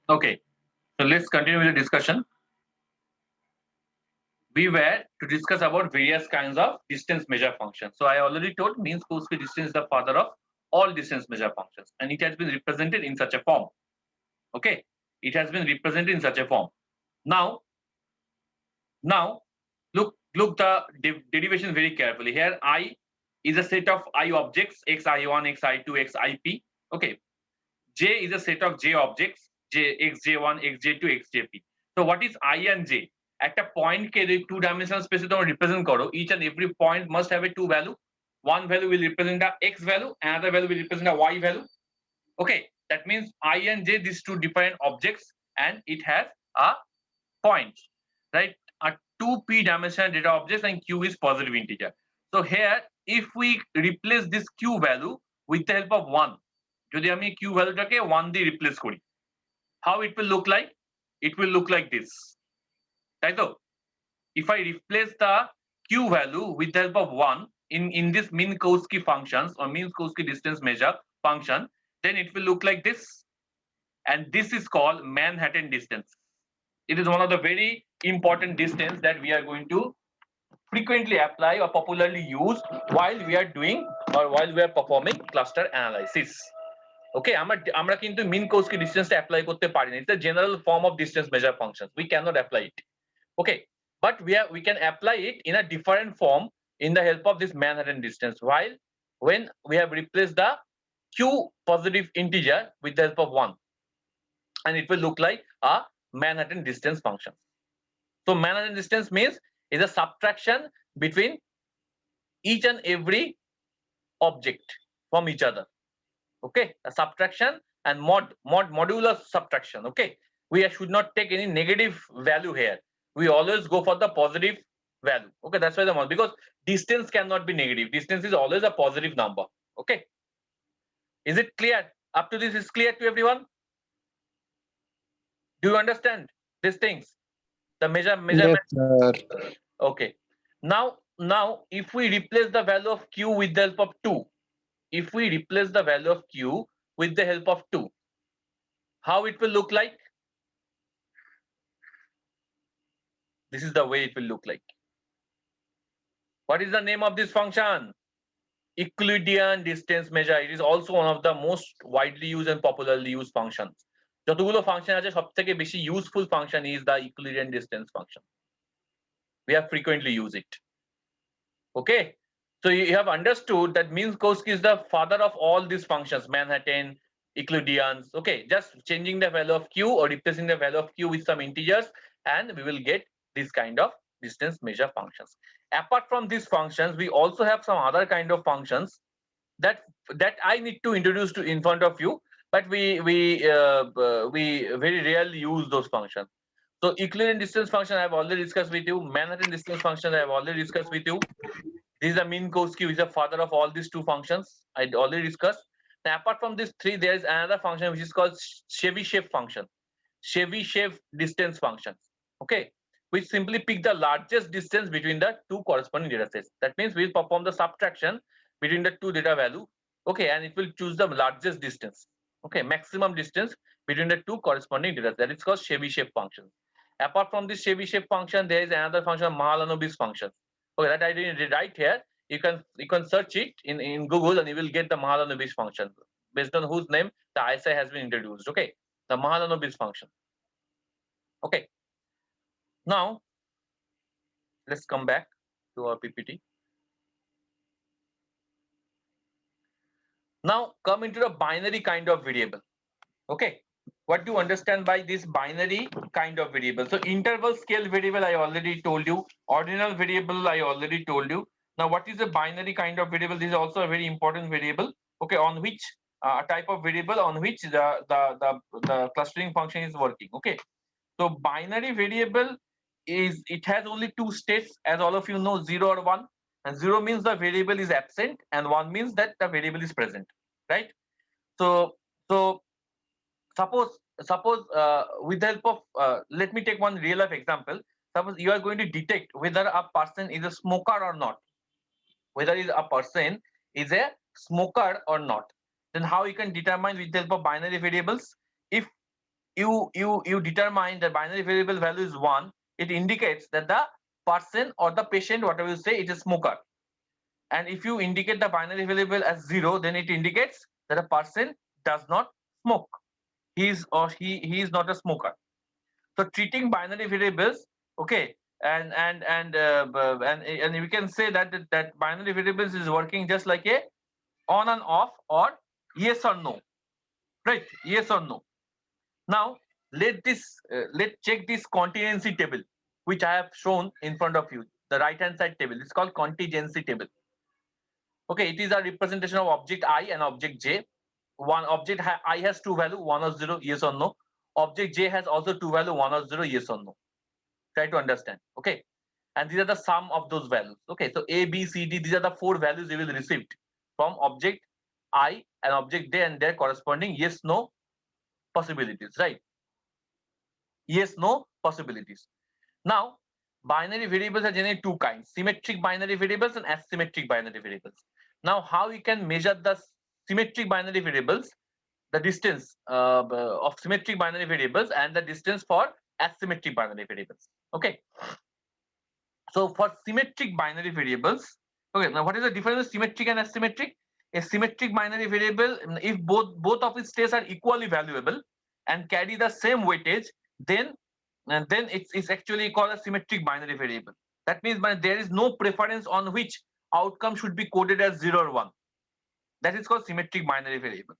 Okay, so let's continue with the discussion. We were to discuss about various kinds of distance measure functions. So I already told Minkowski distance is the father of all distance measure functions, and it has been represented in such a form. Okay, it has been represented in such a form. Now, now look the derivation very carefully. Here, I is a set of I objects xi1, xi2, xip. Okay, j is a set of j objects j xj1, xj2, xjp. So what is I and j? একটা পয়েন্টকে যদি two dimensional স্পেসে তোমরা represent করো, each and every point must have a two value. One value will represent a x value, another value will represent a y value. Okay, that means I and j, these two different objects, and it has a point, right? A two p dimensional data objects, and q is positive integer. So here, if we replace this q value with the help of 1, যদি আমি q ভ্যালুটাকে 1 দিয়ে replace করি, how it will look like? It will look like this, তাই তো? If I replace the q value with the help of 1 in this Minkowski functions or Minkowski distance measure function, then it will look like this, and this is called Manhattan distance. It is one of the very important distance that we are going to frequently apply or popularly use while we are doing or while we are performing cluster analysis. Okay, আমরা কিন্তু Minkowski distance apply করতে পারি না. It's a general form of distance measure functions. We cannot apply it. Okay, but we can apply it in a different form in the help of this Manhattan distance. While when we have replaced the q positive integer with the help of 1, and it will look like a Manhattan distance function. So Manhattan distance means is a subtraction between each and every object from each other. Okay, a subtraction and modular subtraction. Okay, we should not take any negative value here. We always go for the positive value. Okay, that's why the mod, because distance cannot be negative. Distance is always a positive number. Okay, is it clear? Up to this is clear to everyone? Do you understand these things? The measurement. Yes, sir. Okay, now if we replace the value of q with the help of 2, if we replace the value of q with the help of 2, how it will look like? This is the way it will look like. What is the name of this function? Euclidean distance measure. It is also one of the most widely used and popularly used functions. যতগুলো function আছে সবথেকে বেশি useful function is the Euclidean distance function. We have frequently used it. Okay, so you have understood that Minkowski is the father of all these functions, Manhattan, Euclideans. Okay, just changing the value of q or replacing the value of q with some integers, and we will get this kind of distance measure functions. Apart from these functions, we also have some other kind of functions that I need to introduce to in front of you, but we very rarely use those functions. So Euclidean distance function I have already discussed with you. Manhattan distance function I have already discussed with you. This is a Minkowski, which is the father of all these two functions I already discussed. Now, apart from these three, there is another function which is called Chebyshev function. Chebyshev distance function. Okay, which simply pick the largest distance between the two corresponding data sets. That means we'll perform the subtraction between the two data value. Okay, and it will choose the largest distance. Okay, maximum distance between the two corresponding data sets. That is called Chebyshev function. Apart from this Chebyshev function, there is another function, Mahalanobis function. Okay, that I didn't write here. You can search it in Google, and you will get the Mahalanobis function based on whose name the ISI has been introduced. Okay, the Mahalanobis function. Okay, now let's come back to our PPT. Now come into the binary kind of variable. Okay, what do you understand by this binary kind of variable? So interval scale variable I already told you. Ordinal variable I already told you. Now what is a binary kind of variable? This is also a very important variable. Okay, on which type of variable on which the clustering function is working. Okay, so binary variable is, it has only two states, as all of you know, 0 or 1. And 0 means the variable is absent, and 1 means that the variable is present, right? So suppose with the help of let me take one real life example. Suppose you are going to detect whether a person is a smoker or not, whether a person is a smoker or not. Then how you can determine with the help of binary variables? you determine the binary variable value is 1, it indicates that the person or the patient, whatever you say, it is smoker. And if you indicate the binary variable as 0, then it indicates that a person does not smoke. He is not a smoker. So treating binary variables, okay, and we can say that binary variables is working just like a on and off or yes or no, right? Yes or no. Now let's check this contingency table which I have shown in front of you. The right hand side table. It's called contingency table. Okay, it is a representation of object I and object J. One object I has two value, 1 or 0, yes or no. Object J has also two value, 1 or 0, yes or no. Try to understand. Okay, and these are the sum of those values. Okay, so A, B, C, D, these are the four values you will receive from object I and object J and their corresponding yes, no possibilities, right? Yes, no possibilities. Now, binary variables are generally two kinds: symmetric binary variables and asymmetric binary variables. Now, how we can measure the symmetric binary variables, the distance of symmetric binary variables and the distance for asymmetric binary variables. Okay. So for symmetric binary variables, okay, now what is the difference between symmetric and asymmetric? A symmetric binary variable, if both of its states are equally valuable and carry the same weightage, then it's actually called a symmetric binary variable. That means there is no preference on which outcome should be coded as 0 or 1. That is called symmetric binary variable.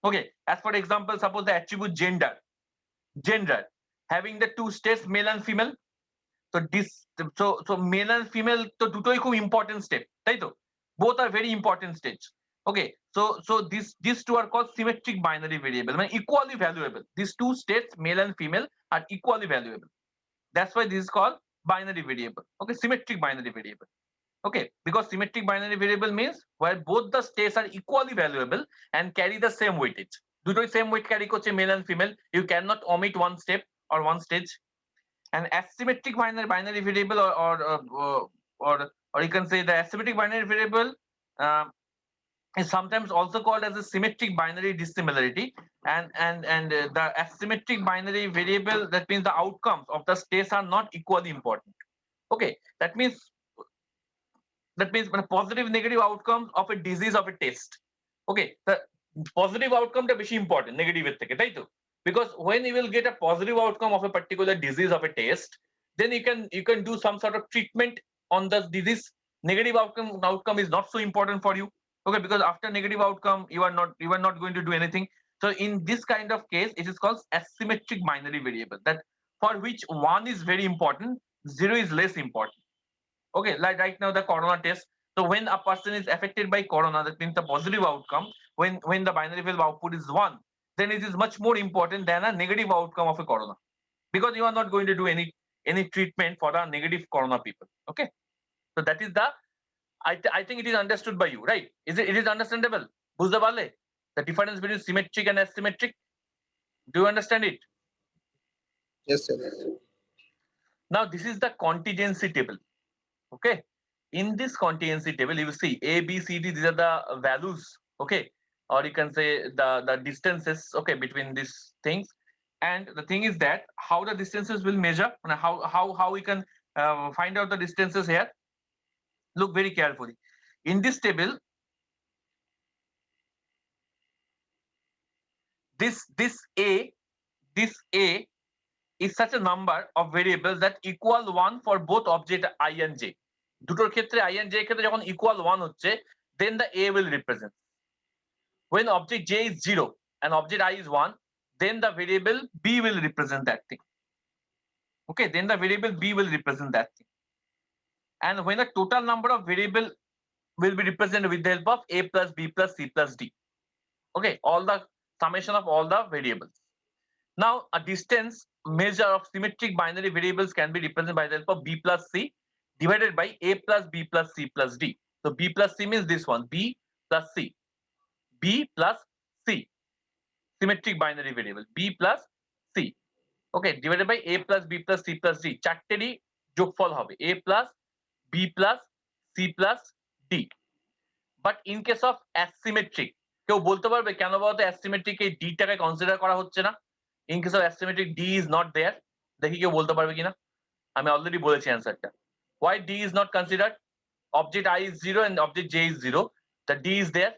Okay, as for example, suppose the attribute gender having the two states male and female. So male and female তো দুটোই খুব important step, তাই তো? Both are very important stage. Okay, so these two are called symmetric binary variable, মানে equally valuable. These two states, male and female, are equally valuable. That's why this is called binary variable. Okay, symmetric binary variable. Okay, because symmetric binary variable means where both the states are equally valuable and carry the same weightage. দুটোই same weight carry করছে male and female. You cannot omit one step or one stage. An asymmetric binary variable or you can say the asymmetric binary variable is sometimes also called as a symmetric binary dissimilarity, and the asymmetric binary variable, that means the outcomes of the states are not equally important. Okay, that means positive negative outcomes of a disease of a test. Okay, the positive outcome টা বেশি important negative এর থেকে, তাই তো? Because when you will get a positive outcome of a particular disease of a test, then you can do some sort of treatment on the disease. Negative outcome is not so important for you. Okay, because after negative outcome you are not going to do anything. So in this kind of case, it is called asymmetric binary variable, that for which 1 is very important, 0 is less important. Okay, like right now the corona test. So when a person is affected by corona, that means the positive outcome, when the binary value output is 1, then it is much more important than a negative outcome of a corona, because you are not going to do any treatment for the negative corona people. Okay, so that is the I think it is understood by you, right? It is understandable? বুঝতে পারলে the difference between symmetric and asymmetric? Do you understand it? Yes, sir. Now this is the contingency table. Okay, in this contingency table you will see A, B, C, D, these are the values. Okay, or you can say the distances, okay, between these things. And the thing is that how the distances will measure and how we can find out the distances here. Look very carefully in this table. This A is such a number of variables that equal 1 for both object I and J. দুটোর ক্ষেত্রে I and J ক্ষেত্রে যখন equal 1 হচ্ছে, then the A will represent. When object J is 0 and object I is 1, then the variable B will represent that thing. Okay, then the variable B will represent that thing. And when the total number of variable will be represented with the help of A plus B plus C plus D. Okay, all the summation of all the variables. Now, a distance measure of symmetric binary variables can be represented by the help of B plus C divided by A plus B plus C plus D. So B plus C means this one, B plus C. B plus C, symmetric binary variable, B plus C. Okay, divided by A plus B plus C plus D. চারটেরই যোগফল হবে A plus B plus C plus D. But in case of asymmetric, কেউ বলতে পারবে কেন বলতো asymmetric এই D টাকে consider করা হচ্ছে না? In case of asymmetric, D is not there. দেখি কেউ বলতে পারবে কিনা? আমি অলরেডি বলেছি অ্যান্সারটা। Why D is not considered? Object I is 0 and object J is 0. The D is there,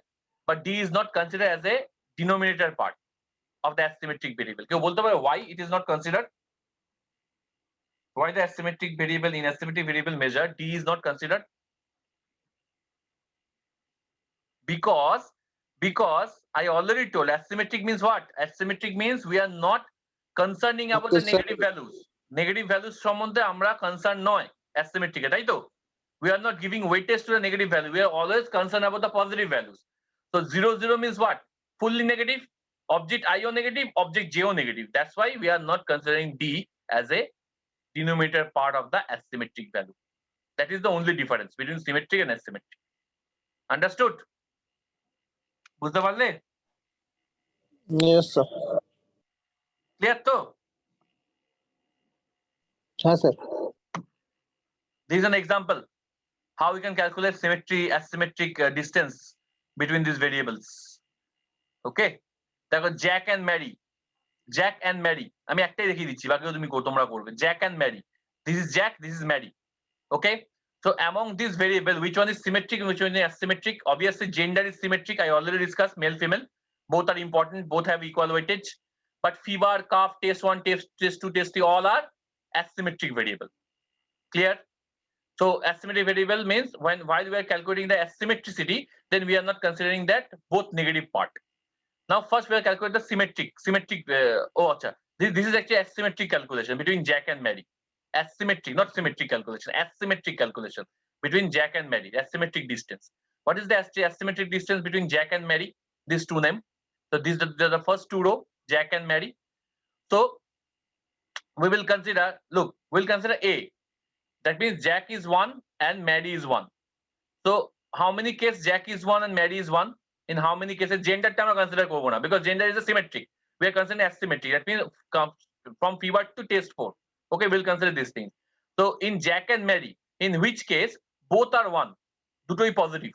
but D is not considered as a denominator part of the asymmetric variable. কেউ বলতে পারবে why it is not considered? Why the asymmetric variable in asymmetric variable measure D is not considered? Because I already told asymmetric means what? Asymmetric means we are not concerning about the negative values. Negative values সম্বন্ধে আমরা concerned নয় asymmetric এ, তাই তো? We are not giving weightage to the negative value. We are always concerned about the positive values. So 0, 0 means what? Fully negative. Object I O negative, object J O negative. That's why we are not considering D as a denominator part of the asymmetric value. That is the only difference between symmetric and asymmetric. Understood? বুঝতে পারলে? Yes, sir. Clear তো? Yes, sir. This is an example how we can calculate symmetry, asymmetric distance between these variables. Okay? দেখো Jack and Mary. Jack and Mary. আমি একটাই দেখিয়ে দিচ্ছি, বাকিও তোমরা করবে। Jack and Mary. This is Jack, this is Mary. Okay? So among these variable, which one is symmetric and which one is asymmetric? Obviously, gender is symmetric. I already discussed male, female. Both are important. Both have equal weightage. But fever, cough, test 1, test 2, test 3, all are asymmetric variable. Clear? So asymmetric variable means while we are calculating the asymmetricity, then we are not considering that both negative part. Now first we are calculating the symmetric. This is actually asymmetric calculation between Jack and Mary. Asymmetric, not symmetric calculation. Asymmetric calculation between Jack and Mary. Asymmetric distance. What is the asymmetric distance between Jack and Mary? These two names. So these are the first two row, Jack and Mary. So we will consider. Look, we'll consider A. That means Jack is 1 and Mary is 1. So how many cases Jack is 1 and Mary is 1? In how many cases gender term consider করব না, because gender is a symmetric. We are considering asymmetric. That means from fever to test 4. Okay, we'll consider this thing. So in Jack and Mary, in which case both are 1. দুটোই positive.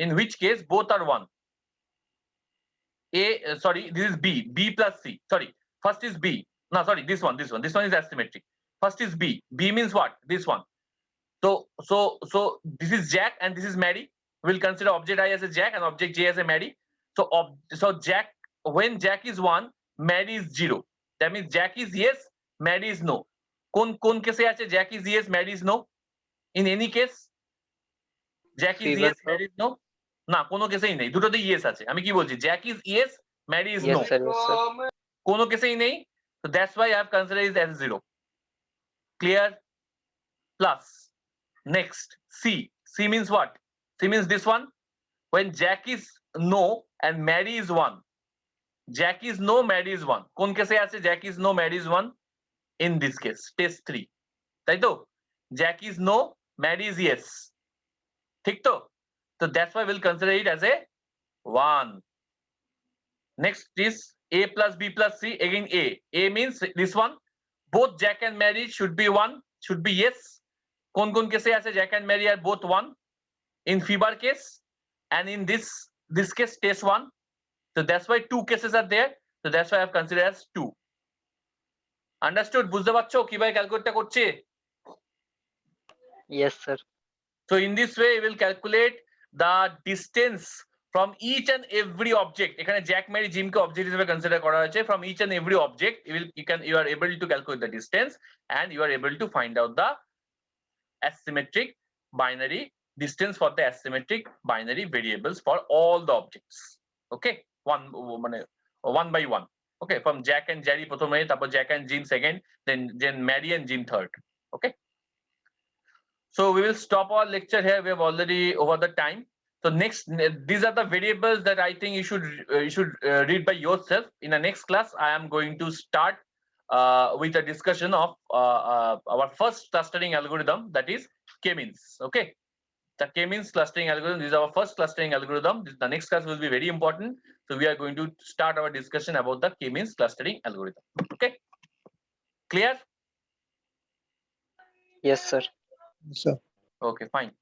In which case both are 1. This is B plus C. Sorry, first is B. No, sorry, this one is asymmetric. First is B. B means what? This one. So this is Jack and this is Mary. We'll consider object I as a Jack and object J as a Mary. So Jack, when Jack is 1, Mary is 0. That means Jack is yes, Mary is no. কোন কেসে আছে Jack is yes, Mary is no? In any case, Jack is yes, Mary is no? না, কোনো কেসেই নেই, দুটোতেই yes আছে। আমি কি বলছি? Jack is yes, Mary is no. কোনো কেসেই নেই। So that's why I have considered it as 0. Clear? Plus. Next, C. C means what? C means this one. When Jack is no and Mary is 1. Jack is no, Mary is 1. কোন কেসে আছে Jack is no, Mary is 1? In this case, test 3. তাই তো? Jack is no, Mary is yes. ঠিক তো? So that's why we'll consider it as a 1. Next is A plus B plus C. Again A. A means this one. Both Jack and Mary should be 1. Should be yes. কোন কেসে আছে Jack and Mary are both 1? In fever case and in this case test 1. So that's why 2 cases are there. So that's why I have considered as 2. Understood? বুঝতে পারছো কিভাবে ক্যালকুলেটটা করছে? Yes, sir. So in this way we will calculate the distance from each and every object. এখানে Jack, Mary, Jim কে object হিসেবে consider করা হয়েছে. From each and every object you are able to calculate the distance and you are able to find out the asymmetric binary distance for the asymmetric binary variables for all the objects. Okay, one by one. Okay, from Jack and Jerry প্রথমে, তারপর Jack and Jim second, then Mary and Jim third. Okay, so we will stop our lecture here. We have already over the time. So next, these are the variables that I think you should read by yourself. In the next class, I am going to start with a discussion of our first clustering algorithm, that is K-means. Okay, the K-means clustering algorithm. This is our first clustering algorithm. The next class will be very important. So we are going to start our discussion about the K-means clustering algorithm. Okay, clear? Yes, sir. Sir. Okay, fine.